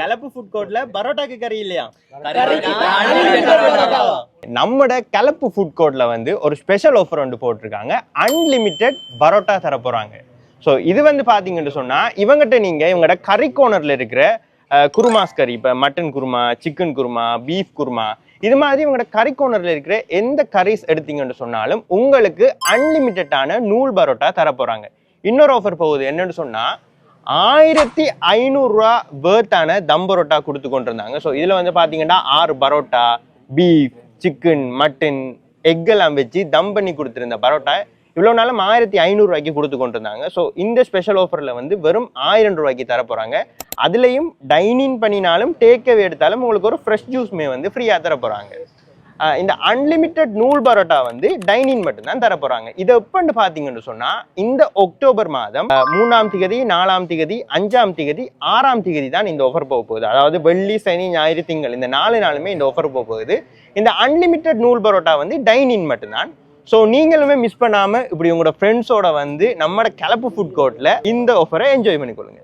கலப்பு ஃபுட் கோர்ட்ல பரோட்டாக்கு கறி இல்லையா? நம்மட கலப்பு ஃபுட் கோர்ட்ல வந்து ஒரு ஸ்பெஷல் ஆஃபர் வந்து போட்டிருக்காங்க. அன்லிமிட்டெட் பரோட்டா தர போறாங்க. ஸோ இது வந்து பாத்தீங்கன்னு சொன்னா இவங்ககிட்ட நீங்க இவங்களோட கறி கோர்னர்ல இருக்கிற குருமாஸ் கறி, இப்போ mutton kurma, chicken kurma, beef kurma, இது மாதிரி இவங்களோட கறி கோர்னர்ல இருக்கிற எந்த கறிஸ் எடுத்தீங்கன்னு சொன்னாலும் உங்களுக்கு அன்லிமிட்டடான நூல் பரோட்டா தர போறாங்க. இன்னொரு ஆஃபர் போகுது என்னன்னு சொன்னா 1500 ரூபா வேர்த்தான தம் பரோட்டா கொடுத்து கொண்டிருந்தாங்க. ஸோ இதுல வந்து பாத்தீங்கன்னா 6 parotta, beef, chicken, mutton, egg எல்லாம் வச்சு தம் பண்ணி கொடுத்துருந்த பரோட்டா இவ்வளவு நாளும் 1500 ரூபாய்க்கு கொடுத்து கொண்டிருந்தாங்க. ஸோ இந்த ஸ்பெஷல் ஆஃபர்ல வந்து வெறும் 1000 ரூபாய்க்கு தர போறாங்க. அதுலயும் டைனிங் பண்ணினாலும் டேக் அவே எடுத்தாலும் உங்களுக்கு ஒரு ஃப்ரெஷ் ஜூஸ்மே வந்து ஃப்ரீயா தர போறாங்க. இந்த அன்லிமிட்டெட் நூல் பரோட்டா வந்து டைனிங் மட்டும்தான் தர போறாங்க. இதை எப்பன்னு பாத்தீங்கன்னு சொன்னா இந்த அக்டோபர் மாதம் 3ஆம் தேதி, 4ஆம் தேதி, 5ஆம் தேதி, 6ஆம் தேதி தான் இந்த ஆஃபர் போக போகுது. அதாவது வெள்ளி, சனி, ஞாயிறு, திங்கள் இந்த 4 நாளுமே இந்த ஆஃபர் போக போகுது. இந்த அன்லிமிட்டெட் நூல் பரோட்டா வந்து டைனிங் மட்டும்தான். ஸோ நீங்களுமே மிஸ் பண்ணாம இப்படி உங்களோட ஃப்ரெண்ட்ஸோட வந்து நம்மளோட கலப்பு ஃபுட் கோர்ட்ல இந்த ஆஃபரை என்ஜாய் பண்ணிக்கொள்ளுங்க.